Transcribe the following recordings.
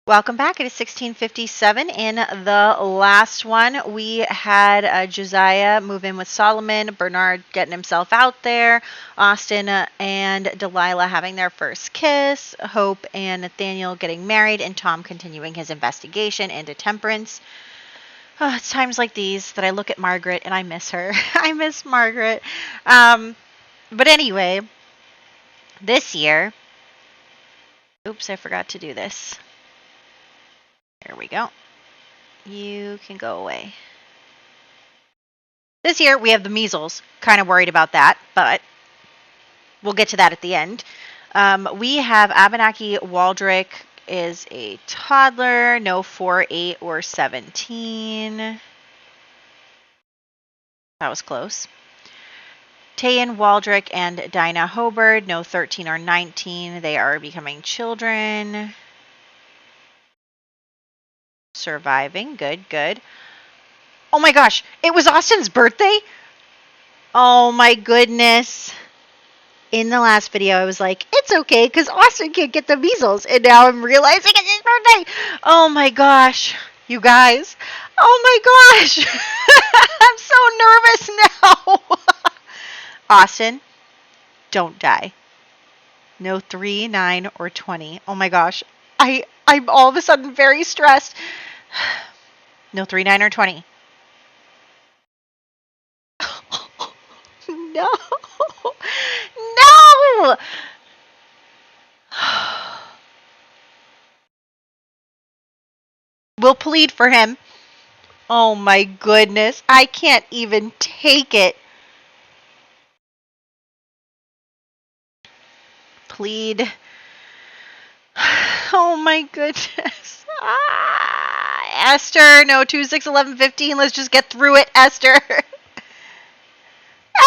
Welcome back. It is 1657. In the last one, we had Josiah move in with Solomon, Bernard getting himself out there, Austin and Delilah having their first kiss, Hope and Nathaniel getting married, and Tom continuing his investigation into temperance. Oh, it's times like these that I look at Margaret and I miss her. I miss Margaret. But anyway, this year, oops, I forgot to do this. There we go. You can go away. This year we have the measles. Kind of worried about that, but we'll get to that at the end. We have Abenaki Waldrick is a toddler, no 4, 8, or 17. That was close. Tayan Waldrick and Dinah Hobard, no 13 or 19. They are becoming children. Surviving. Good, good. Oh my gosh, it was Austin's birthday? Oh my goodness. In the last video, I was like, it's okay because Austin can't get the measles. And now I'm realizing it's his birthday. Oh my gosh. You guys. Oh my gosh. I'm so nervous now. Austin, don't die. No 3, 9, or 20. Oh my gosh. I'm all of a sudden very stressed. No 3, 9, or 20. No. No. We'll plead for him. Oh my goodness. I can't even take it. Plead. Oh my goodness. Esther. No, 2, 6, 11, 15. Let's just get through it, Esther.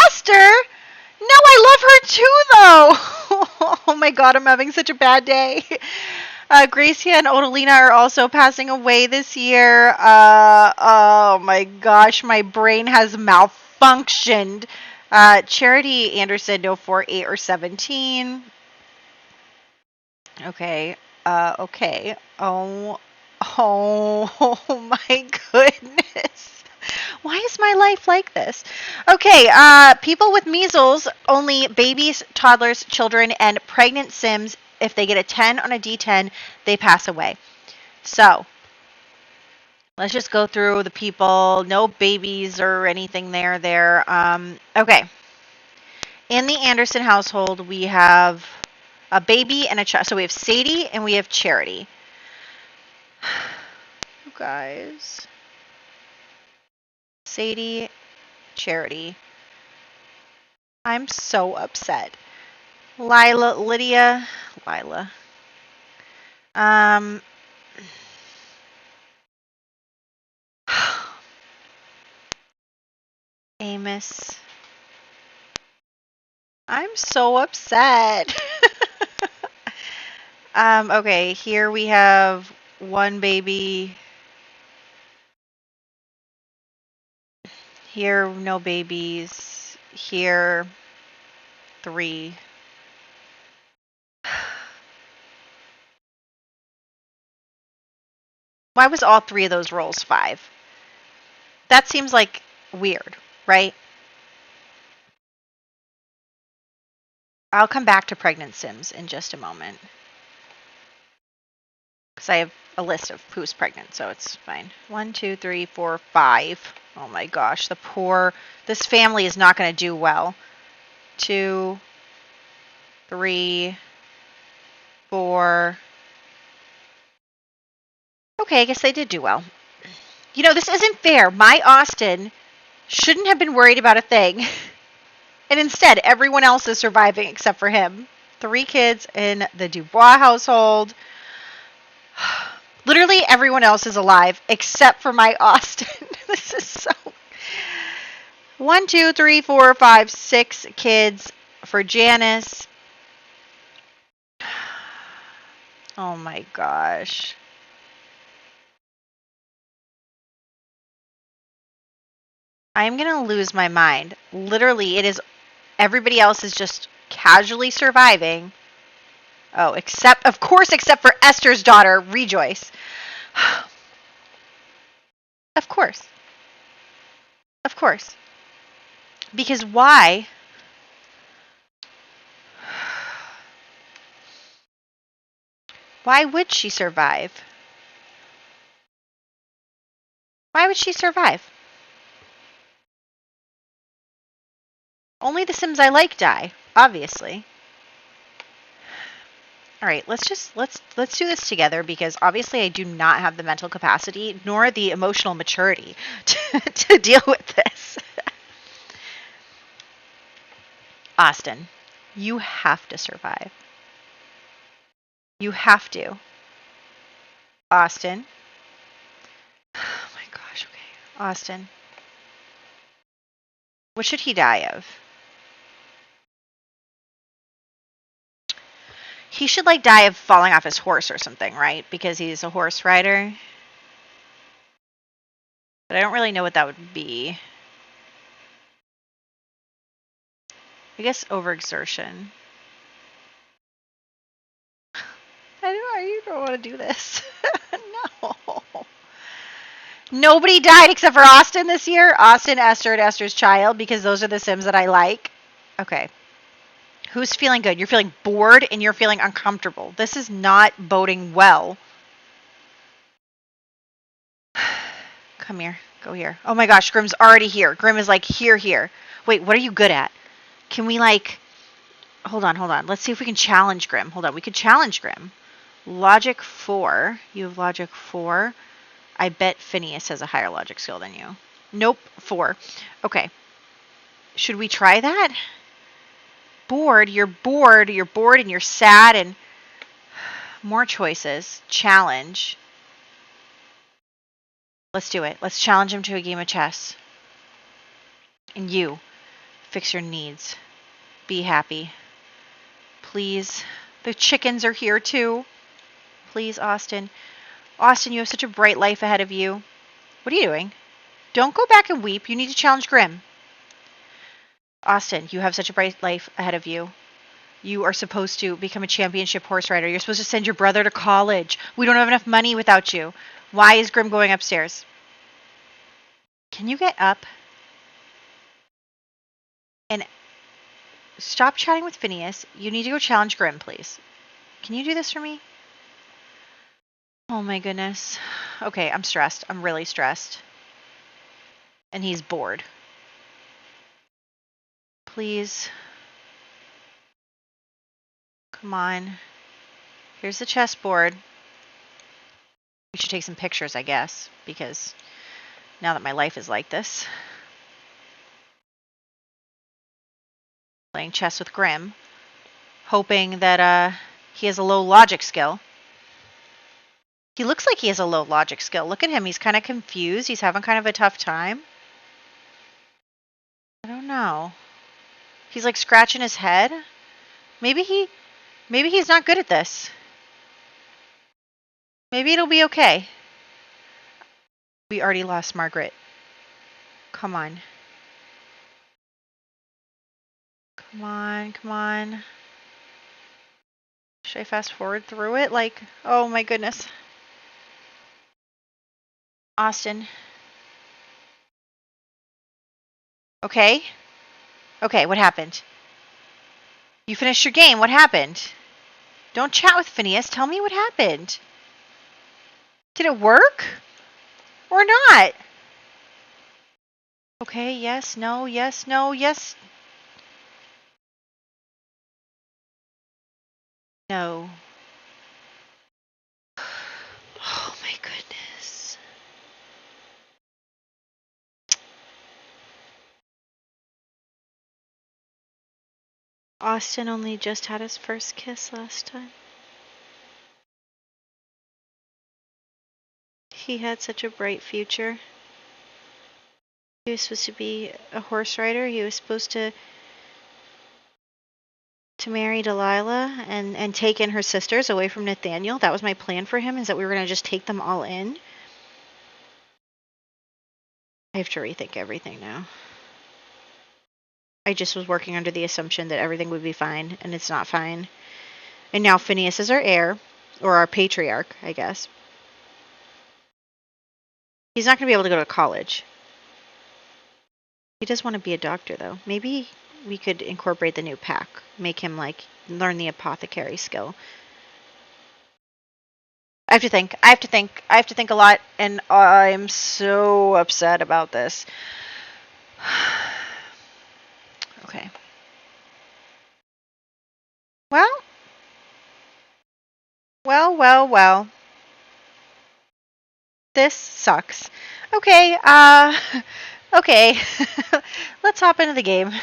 Esther? No, I love her too, though. Oh my god, I'm having such a bad day. Gracia and Odalina are also passing away this year. Oh my gosh, my brain has malfunctioned. Charity Anderson, no 4, 8, or 17. Okay. Okay. Oh my goodness. Why is my life like this? Okay, people with measles, only babies, toddlers, children, and pregnant Sims, if they get a 10 on a D10, they pass away. So, let's just go through the people. No babies or anything there. Okay. In the Anderson household, we have a baby and a child. So we have Sadie and we have Charity. You guys. Sadie, Charity. I'm so upset. Lila. Amos. I'm so upset. Okay, here we have one baby. Here, no babies. Here, 3. Why was all 3 of those rolls 5? That seems like weird, right? I'll come back to pregnant Sims in just a moment. Because I have a list of who's pregnant, so it's fine. 1, 2, 3, 4, 5. Oh my gosh, this family is not going to do well. 2, 3, 4. Okay, I guess they did do well. You know, this isn't fair. My Austin shouldn't have been worried about a thing. And instead, everyone else is surviving except for him. 3 kids in the Dubois household. Literally everyone else is alive except for my Austin. This is so... 1, 2, 3, 4, 5, 6 kids for Janice. Oh my gosh. I'm going to lose my mind. Literally, everybody else is just casually surviving. Oh, of course, except for Esther's daughter, Rejoice. Of course. Of course. Because why? Why would she survive? Why would she survive? Only the Sims I like die, obviously. All right, let's do this together because obviously I do not have the mental capacity nor the emotional maturity to deal with this. Austin, you have to survive. You have to. Austin. Oh my gosh, okay. Austin. What should he die of? He should like die of falling off his horse or something, right? Because he's a horse rider. But I don't really know what that would be. I guess overexertion. I don't want to do this. No. Nobody died except for Austin this year. Austin, Esther, and Esther's child, because those are the Sims that I like. Okay. Who's feeling good? You're feeling bored and you're feeling uncomfortable. This is not boding well. Come here. Go here. Oh my gosh, Grimm's already here. Grimm is like here. Wait, what are you good at? Can we like... Hold on. Let's see if we can challenge Grimm. Hold on, we could challenge Grimm. Logic 4. You have logic 4. I bet Phineas has a higher logic skill than you. Nope, 4. Okay. Should we try that? Bored, you're bored and you're sad and... More choices. Challenge. Let's do it. Let's challenge him to a game of chess. And you, fix your needs. Be happy. Please. The chickens are here too. Please, Austin. Austin, you have such a bright life ahead of you. What are you doing? Don't go back and weep. You need to challenge Grimm. Austin, you have such a bright life ahead of you. You are supposed to become a championship horse rider. You're supposed to send your brother to college. We don't have enough money without you. Why is Grimm going upstairs? Can you get up? And stop chatting with Phineas. You need to go challenge Grimm, please. Can you do this for me? Oh my goodness. Okay, I'm stressed. I'm really stressed. And he's bored. Please. Come on. Here's the chessboard. We should take some pictures, I guess, because now that my life is like this. Playing chess with Grimm. Hoping that he has a low logic skill. He looks like he has a low logic skill. Look at him. He's kind of confused. He's having kind of a tough time. I don't know. He's like scratching his head. Maybe he's not good at this. Maybe it'll be okay. We already lost Margaret. Come on. Come on. Should I fast forward through it? Like, oh my goodness. Austin. Okay, what happened? You finished your game. What happened? Don't chat with Phineas. Tell me what happened. Did it work? Or not? Okay, yes, no, yes, no, yes. No. Oh my goodness. Austin only just had his first kiss last time. He had such a bright future. He was supposed to be a horse rider. He was supposed to marry Delilah and take in her sisters away from Nathaniel. That was my plan for him, is that we were going to just take them all in. I have to rethink everything now. I just was working under the assumption that everything would be fine, and it's not fine. And now Phineas is our heir, or our patriarch, I guess. He's not going to be able to go to college. He does want to be a doctor, though. Maybe we could incorporate the new pack, make him like learn the apothecary skill. I have to think. I have to think. I have to think a lot, and I'm so upset about this. Okay. Well, well. This sucks. Okay, okay. Let's hop into the game.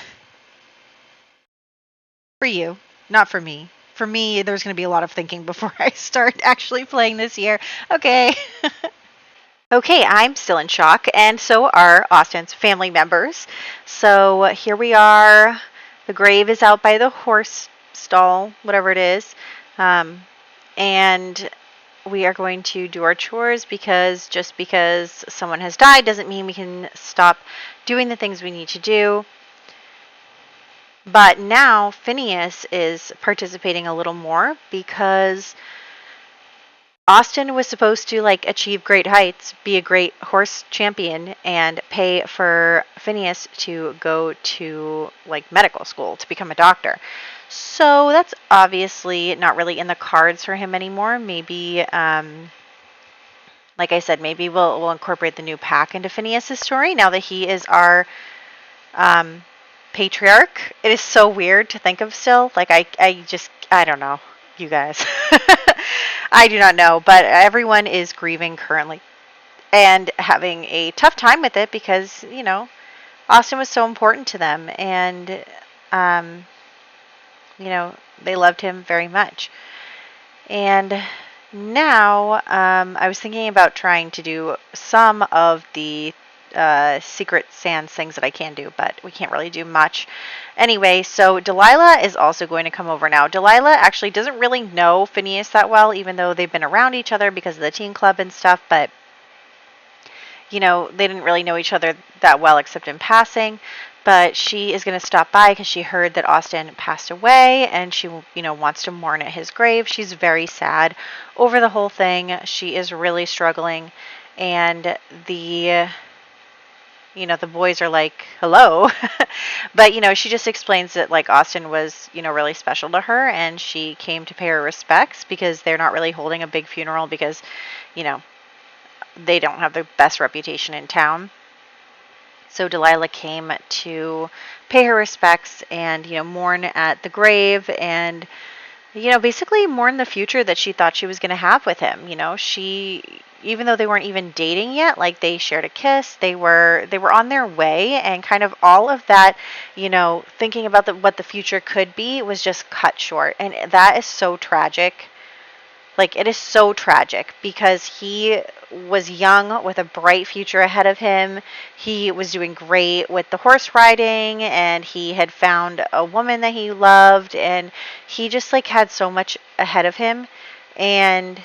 For you, not for me. For me, there's going to be a lot of thinking before I start actually playing this year. Okay. Okay, I'm still in shock, and so are Austin's family members. So here we are. The grave is out by the horse stall, whatever it is. And we are going to do our chores because just because someone has died doesn't mean we can stop doing the things we need to do. But now Phineas is participating a little more because Austin was supposed to like achieve great heights, be a great horse champion, and pay for Phineas to go to like medical school to become a doctor. So that's obviously not really in the cards for him anymore. Maybe, like I said, maybe we'll incorporate the new pack into Phineas's story now that he is our patriarch. It is so weird to think of still. Like I don't know, you guys. I do not know, but everyone is grieving currently and having a tough time with it because, Austin was so important to them and, um, they loved him very much. And now I was thinking about trying to do some of the Secret Sands things that I can do, but we can't really do much. Anyway, so Delilah is also going to come over now. Delilah actually doesn't really know Phineas that well, even though they've been around each other because of the teen club and stuff, but they didn't really know each other that well except in passing. But she is going to stop by because she heard that Austin passed away and she, wants to mourn at his grave. She's very sad over the whole thing. She is really struggling. And the boys are like, hello. But, she just explains that, like, Austin was, really special to her and she came to pay her respects because they're not really holding a big funeral because, they don't have the best reputation in town. So Delilah came to pay her respects and, mourn at the grave and, basically mourn the future that she thought she was going to have with him. Even though they weren't even dating yet, like they shared a kiss, they were on their way and kind of all of that, thinking about what the future could be was just cut short. And that is so tragic. Like, it is so tragic because he was young with a bright future ahead of him. He was doing great with the horse riding and he had found a woman that he loved and he just like had so much ahead of him and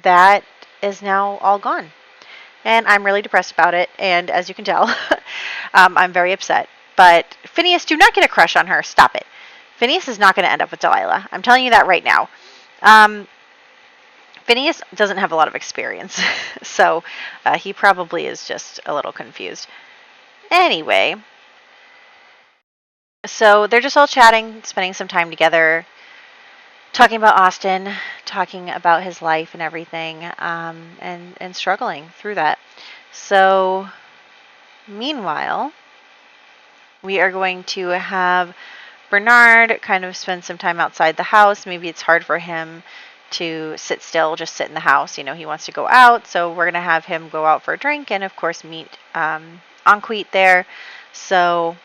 that is now all gone. And I'm really depressed about it. And as you can tell, I'm very upset. But Phineas, do not get a crush on her. Stop it. Phineas is not going to end up with Delilah. I'm telling you that right now. Phineas doesn't have a lot of experience, so he probably is just a little confused. Anyway, so they're just all chatting, spending some time together, talking about Austin, talking about his life and everything, and struggling through that. So, meanwhile, we are going to have Bernard kind of spend some time outside the house. Maybe it's hard for him to sit still, just sit in the house. He wants to go out, so we're going to have him go out for a drink and, of course, meet Enqu there. So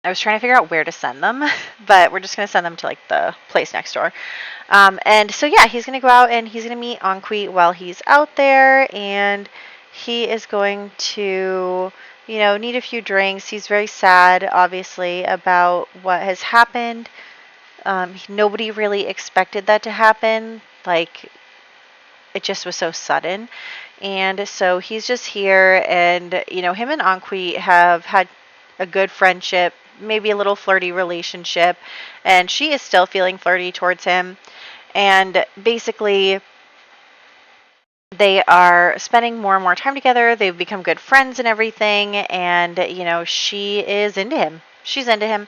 I was trying to figure out where to send them, but we're just going to send them to, like, the place next door. And so, yeah, he's going to go out and he's going to meet Enqu while he's out there, and he is going to, need a few drinks. He's very sad, obviously, about what has happened. Nobody really expected that to happen. Like, it just was so sudden. And so he's just here, and, him and Enqu have had a good friendship, maybe a little flirty relationship, and she is still feeling flirty towards him. And basically, they are spending more and more time together. They've become good friends and everything. And, she is into him. She's into him.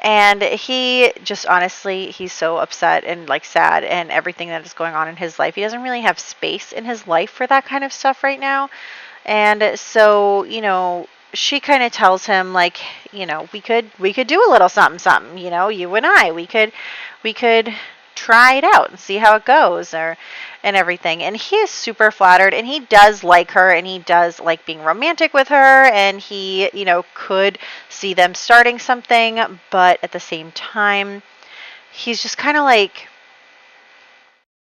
And he just honestly, he's so upset and like sad and everything that is going on in his life. He doesn't really have space in his life for that kind of stuff right now. And so, she kind of tells him like, we could do a little something something, you and I, we could try it out and see how it goes or and everything. And he is super flattered, and he does like her, and he does like being romantic with her, and he, could see them starting something, but at the same time, he's just kind of like,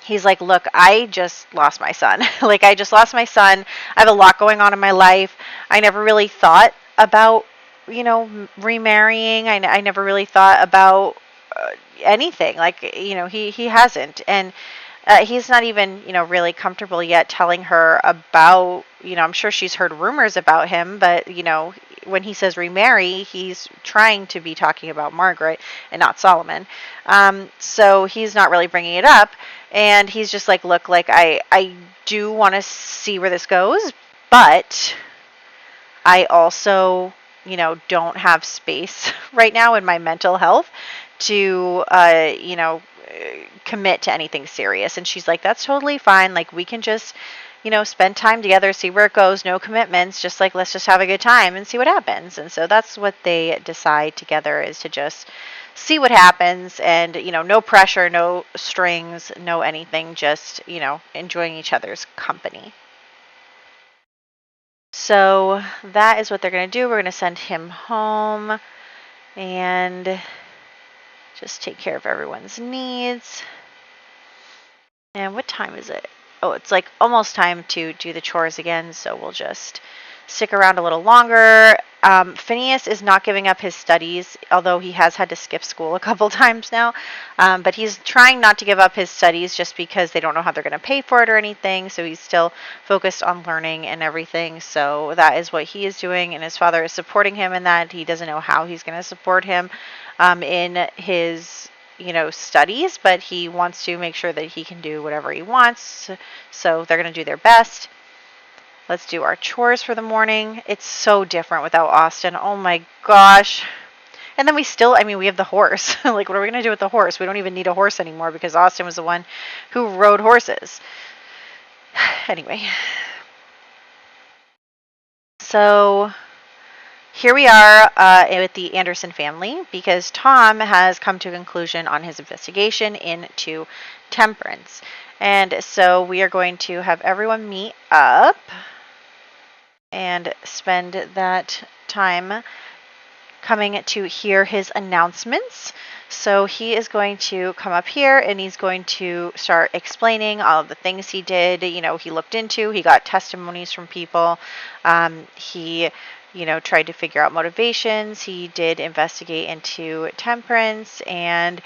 he's like, look, I just lost my son. Like, I just lost my son. I have a lot going on in my life. I never really thought about, remarrying. I never really thought about anything. Like, he hasn't. And he's not even, really comfortable yet telling her about, I'm sure she's heard rumors about him, but, when he says remarry, he's trying to be talking about Margaret and not Solomon. So he's not really bringing it up. And he's just like, look, like, I do want to see where this goes, but I also, don't have space right now in my mental health to, commit to anything serious. And she's like, that's totally fine. Like, we can just, spend time together, see where it goes, no commitments, just like, let's just have a good time and see what happens. And so that's what they decide together, is to just see what happens, and, no pressure, no strings, no anything, just, enjoying each other's company. So that is what they're going to do. We're going to send him home and just take care of everyone's needs. And what time is it? Oh, it's like almost time to do the chores again, so we'll just stick around a little longer. Phineas is not giving up his studies, although he has had to skip school a couple times now. But he's trying not to give up his studies just because they don't know how they're going to pay for it or anything. So he's still focused on learning and everything. So that is what he is doing, and his father is supporting him in that. He doesn't know how he's going to support him in his studies, but he wants to make sure that he can do whatever he wants. So they're going to do their best. Let's do our chores for the morning. It's so different without Austin. Oh my gosh. And then we have the horse. Like, what are we going to do with the horse? We don't even need a horse anymore because Austin was the one who rode horses. Anyway. So here we are with the Anderson family, because Tom has come to a conclusion on his investigation into temperance. And so we are going to have everyone meet up and spend that time coming to hear his announcements. So he is going to come up here and he's going to start explaining all of the things he did, he looked into. He got testimonies from people. He tried to figure out motivations. He did investigate into temperance, and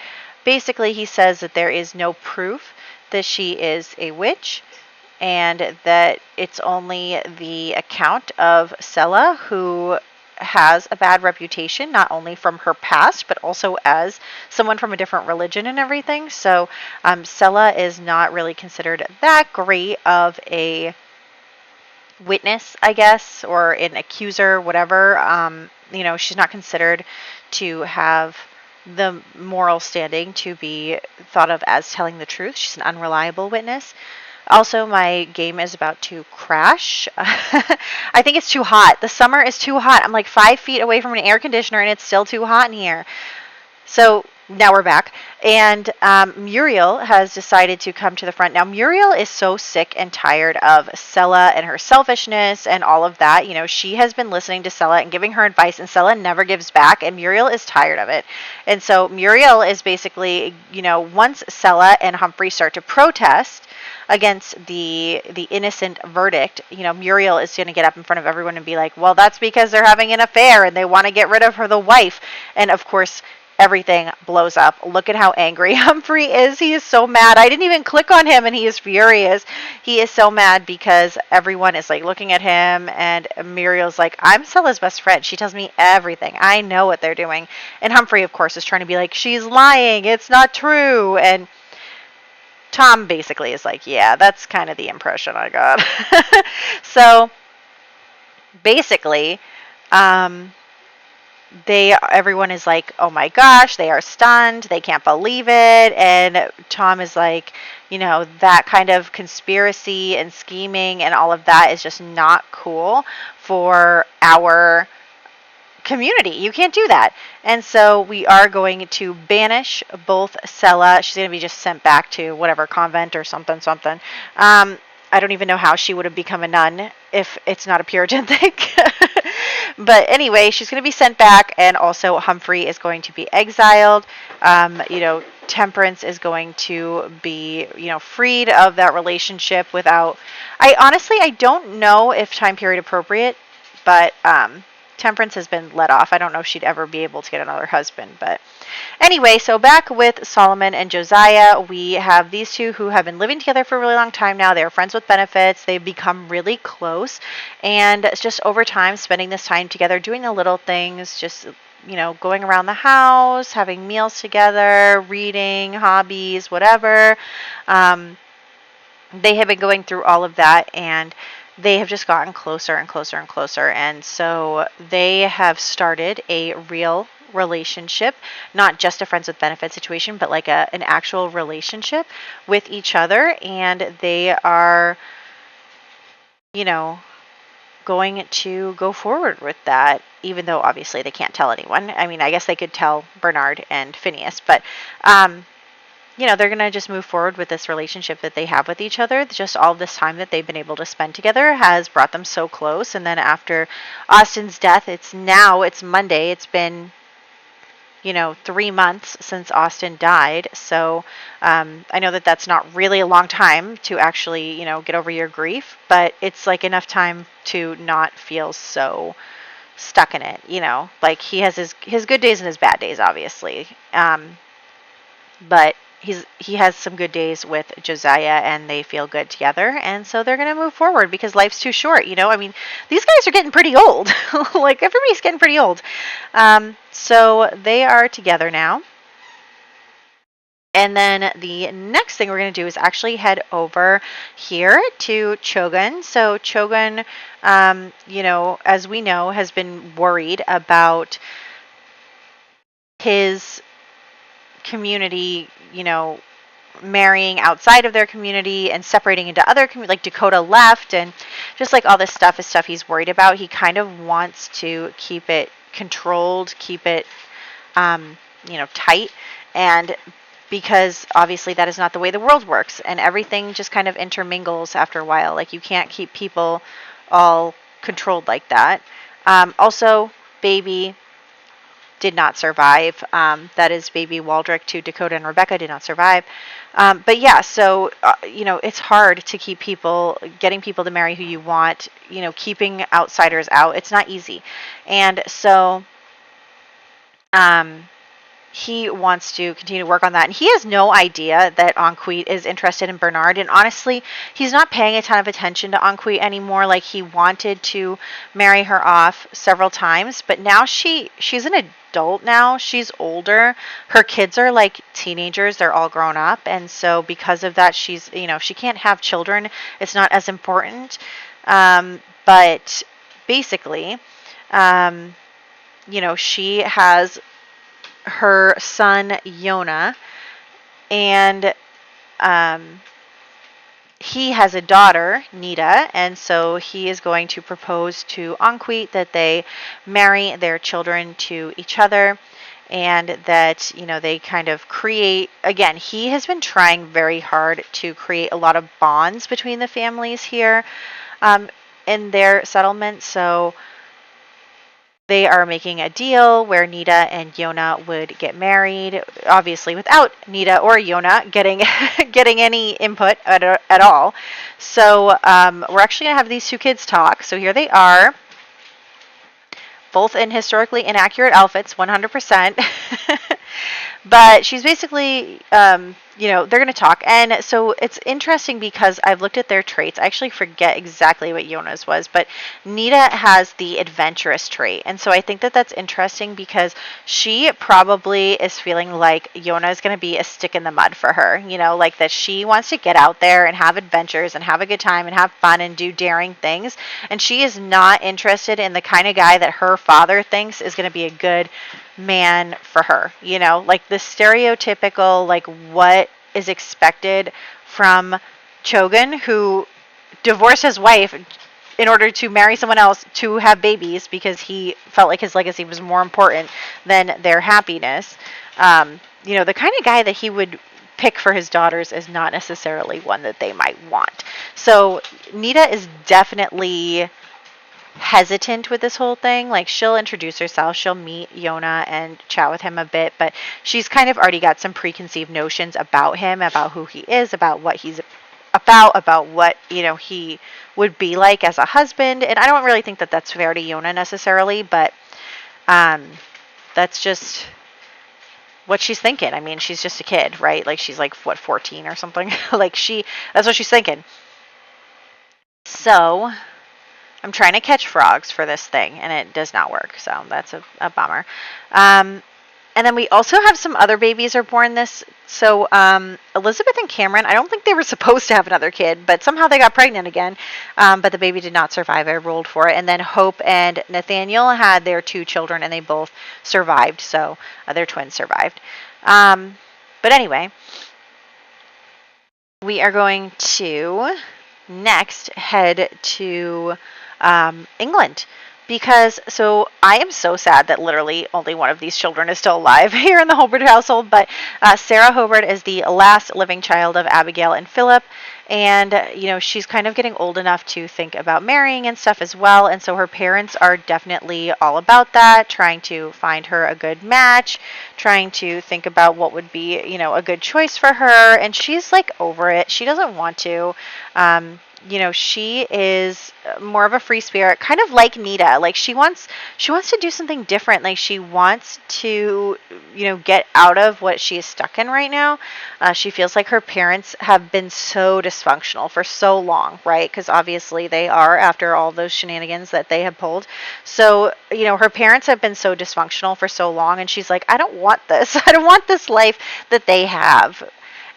basically he says that there is no proof that she is a witch, and that it's only the account of Sela, who has a bad reputation, not only from her past, but also as someone from a different religion and everything. So Sela is not really considered that great of a witness, I guess, or an accuser, whatever. She's not considered to have the moral standing to be thought of as telling the truth. She's an unreliable witness. Also, my game is about to crash. I think it's too hot. The summer is too hot. I'm like 5 feet away from an air conditioner and it's still too hot in here. So now we're back. And Muriel has decided to come to the front. Now, Muriel is so sick and tired of Sela and her selfishness and all of that. She has been listening to Sela and giving her advice, and Sela never gives back, and Muriel is tired of it. And so Muriel is basically, once Sela and Humphrey start to protest against the innocent verdict, Muriel is going to get up in front of everyone and be like, well, that's because they're having an affair and they want to get rid of her, the wife. And of course, everything blows up. Look at how angry Humphrey is. He is so mad. I didn't even click on him, and he is furious. He is so mad because everyone is like looking at him, and Muriel's like, I'm Stella's best friend. She tells me everything. I know what they're doing. And Humphrey, of course, is trying to be like, she's lying. It's not true. And Tom basically is like, yeah, that's kind of the impression I got. So basically, everyone is like, oh my gosh, they are stunned, they can't believe it. And Tom is like, that kind of conspiracy and scheming and all of that is just not cool for our community. You can't do that. And so we are going to banish both Sella. She's going to be just sent back to whatever convent or something. I don't even know how she would have become a nun if it's not a Puritan thing. But anyway, she's going to be sent back, and also Humphrey is going to be exiled. Temperance is going to be, freed of that relationship without. I don't know if time period appropriate, but Temperance has been let off. I don't know if she'd ever be able to get another husband, but anyway, so back with Solomon and Josiah, we have these two who have been living together for a really long time now. They're friends with benefits. They've become really close, and it's just over time, spending this time together, doing the little things, just going around the house, having meals together, reading, hobbies, whatever. They have been going through all of that, and they have just gotten closer and closer and closer. And so they have started a real relationship, not just a friends with benefits situation, but like an actual relationship with each other. And they are, going to go forward with that, even though obviously they can't tell anyone. I mean, I guess they could tell Bernard and Phineas, but they're going to just move forward with this relationship that they have with each other. Just all this time that they've been able to spend together has brought them so close. And then after Austin's death, it's Monday. It's been, 3 months since Austin died. So I know that that's not really a long time to actually, get over your grief, but it's like enough time to not feel so stuck in it, like he has his good days and his bad days, obviously. But he has some good days with Josiah, and they feel good together, and so they're going to move forward because life's too short. I mean, these guys are getting pretty old. Like, everybody's getting pretty old. So they are together now. And then the next thing we're going to do is actually head over here to Choan. So Choan, as we know, has been worried about his community, marrying outside of their community and separating into other communities. Like, Dakota left, and just like all this stuff is stuff he's worried about. He kind of wants to keep it controlled, keep it, tight, and because obviously that is not the way the world works, and everything just kind of intermingles after a while. Like, you can't keep people all controlled like that. Also, baby did not survive. That is baby Waldrick to Dakota and Rebecca did not survive. But yeah, so, it's hard to keep getting people to marry who you want, keeping outsiders out. It's not easy. And so, he wants to continue to work on that. And he has no idea that Enqu is interested in Bernard. And honestly, he's not paying a ton of attention to Enqu anymore. Like, he wanted to marry her off several times, but now she's an adult now. She's older. Her kids are like teenagers. They're all grown up. And so because of that, she's, she can't have children. It's not as important. But basically, she has her son Yona, and he has a daughter, Nita, and so he is going to propose to Enqu that they marry their children to each other, and that, they kind of create, again, he has been trying very hard to create a lot of bonds between the families here in their settlement. So they are making a deal where Nita and Yona would get married, obviously without Nita or Yona getting any input at all. So we're actually going to have these two kids talk. So here they are, both in historically inaccurate outfits, 100%. But she's basically, they're going to talk. And so it's interesting because I've looked at their traits. I actually forget exactly what Yona's was, but Nita has the adventurous trait. And so I think that that's interesting because she probably is feeling like Yona is going to be a stick in the mud for her, like that she wants to get out there and have adventures and have a good time and have fun and do daring things. And she is not interested in the kind of guy that her father thinks is going to be a good man for her, like the stereotypical, like what is expected from Chogan, who divorced his wife in order to marry someone else to have babies because he felt like his legacy was more important than their happiness. The kind of guy that he would pick for his daughters is not necessarily one that they might want. So Nita is definitely hesitant with this whole thing. Like, she'll introduce herself, she'll meet Yona and chat with him a bit, but she's kind of already got some preconceived notions about him, about who he is, about what he's about what, he would be like as a husband. And I don't really think that that's fair to Yona necessarily, but that's just what she's thinking. I mean, she's just a kid, right? Like, she's like, what, 14 or something? That's what she's thinking. So I'm trying to catch frogs for this thing, and it does not work, so that's a bummer. And then we also have some other babies are born this. So Elizabeth and Cameron, I don't think they were supposed to have another kid, but somehow they got pregnant again. But the baby did not survive. I ruled for it. And then Hope and Nathaniel had their 2 children, and they both survived. So their twins survived. But anyway, we are going to next head to England. Because, so I am so sad that literally only one of these children is still alive here in the Hobart household, but Sarah Hobart is the last living child of Abigail and Philip, and, she's kind of getting old enough to think about marrying and stuff as well, and so her parents are definitely all about that, trying to find her a good match, trying to think about what would be, a good choice for her, and she's, like, over it. She doesn't want to. She is more of a free spirit, kind of like Nita. Like, she wants to do something different. Like, she wants to, get out of what she is stuck in right now. She feels like her parents have been so dysfunctional for so long, right? Because obviously they are, after all those shenanigans that they have pulled. So, her parents have been so dysfunctional for so long, and she's like, I don't want this. I don't want this life that they have.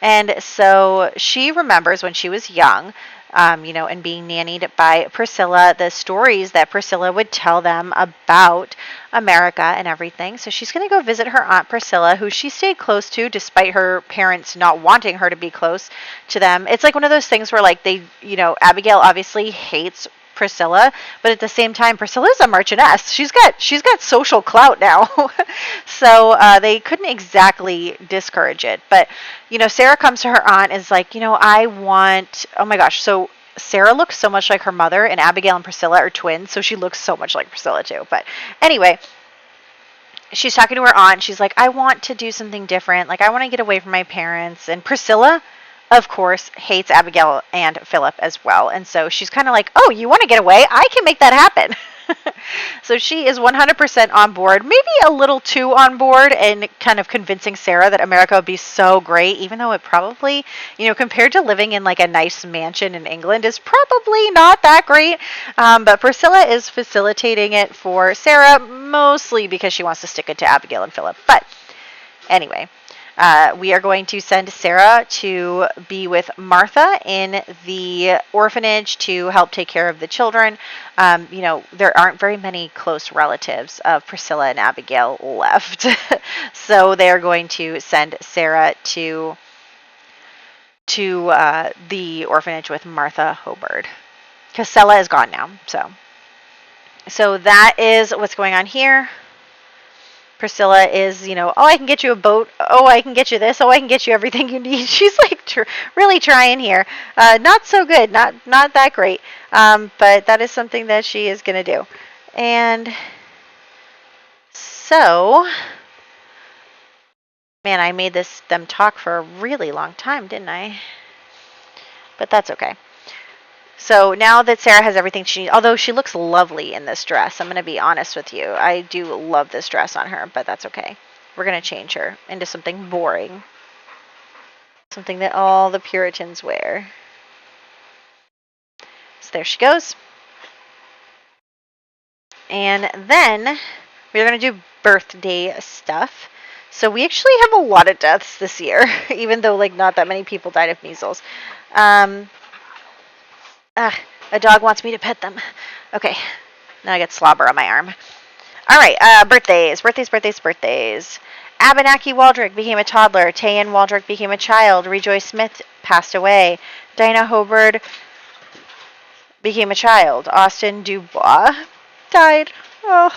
And so she remembers when she was young, and being nannied by Priscilla, the stories that Priscilla would tell them about America and everything. So she's going to go visit her Aunt Priscilla, who she stayed close to despite her parents not wanting her to be close to them. It's like one of those things where, like, Abigail obviously hates Priscilla, but at the same time, Priscilla's a marchioness. She's got social clout now, so they couldn't exactly discourage it. But Sarah comes to her aunt and is like, I want. Oh my gosh! So Sarah looks so much like her mother, and Abigail and Priscilla are twins, so she looks so much like Priscilla too. But anyway, she's talking to her aunt. She's like, I want to do something different. Like, I want to get away from my parents. And Priscilla, of course, hates Abigail and Philip as well. And so she's kind of like, oh, you want to get away? I can make that happen. So she is 100% on board, maybe a little too on board, and kind of convincing Sarah that America would be so great, even though it probably, compared to living in like a nice mansion in England, is probably not that great. But Priscilla is facilitating it for Sarah, mostly because she wants to stick it to Abigail and Philip. But anyway, we are going to send Sarah to be with Martha in the orphanage to help take care of the children. There aren't very many close relatives of Priscilla and Abigail left. So they are going to send Sarah to the orphanage with Martha Hobart. Because Stella is gone now. So that is what's going on here. Priscilla is, oh, I can get you a boat. Oh, I can get you this. Oh, I can get you everything you need. She's like really trying here. Not so good. Not that great. But that is something that she is going to do. And so, man, I made them talk for a really long time, didn't I? But that's okay. So now that Sarah has everything she needs, although she looks lovely in this dress, I'm going to be honest with you. I do love this dress on her, but that's okay. We're going to change her into something boring. Something that all the Puritans wear. So there she goes. And then we're going to do birthday stuff. So we actually have a lot of deaths this year, even though like not that many people died of measles. A dog wants me to pet them. Okay, now I get slobber on my arm. All right, birthdays. Abenaki Waldrick became a toddler. Tayan Waldrick became a child. Rejoice Smith passed away. Dinah Hobard became a child. Austin Dubois died. Oh.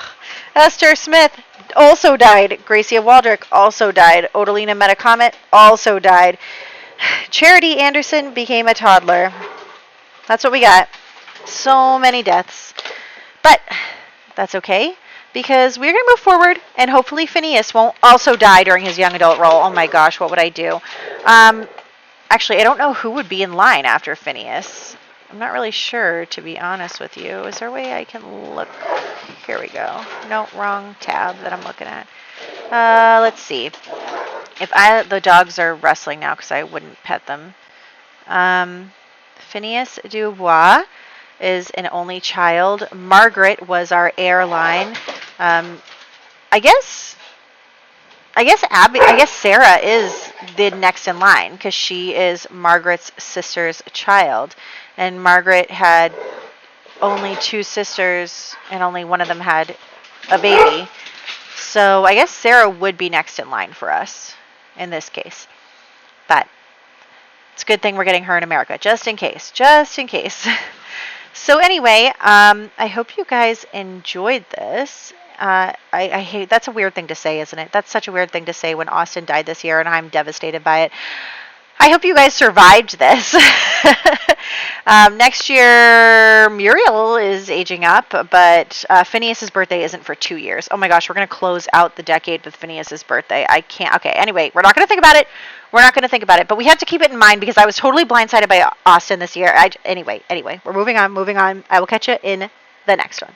Esther Smith also died. Gracia Waldrick also died. Odalina Metacomet also died. Charity Anderson became a toddler. That's what we got. So many deaths. But that's okay, because we're going to move forward, and hopefully Phineas won't also die during his young adult role. Oh my gosh, what would I do? Actually, I don't know who would be in line after Phineas. I'm not really sure, to be honest with you. Is there a way I can look? Here we go. No, wrong tab that I'm looking at. Let's see. The dogs are wrestling now because I wouldn't pet them. Phineas Dubois is an only child. Margaret was our heirline. I guess Sarah is the next in line because she is Margaret's sister's child, and Margaret had only 2 sisters, and only one of them had a baby. So I guess Sarah would be next in line for us in this case. But it's a good thing we're getting her in America, just in case. So anyway, I hope you guys enjoyed this. I hate, that's a weird thing to say, isn't it? That's such a weird thing to say when Austin died this year, and I'm devastated by it. I hope you guys survived this. Next year, Muriel is aging up, but Phineas's birthday isn't for 2 years. Oh my gosh, we're going to close out the decade with Phineas's birthday. I can't. Okay, anyway, we're not going to think about it. But we have to keep it in mind because I was totally blindsided by Austin this year. Anyway, we're moving on. I will catch you in the next one.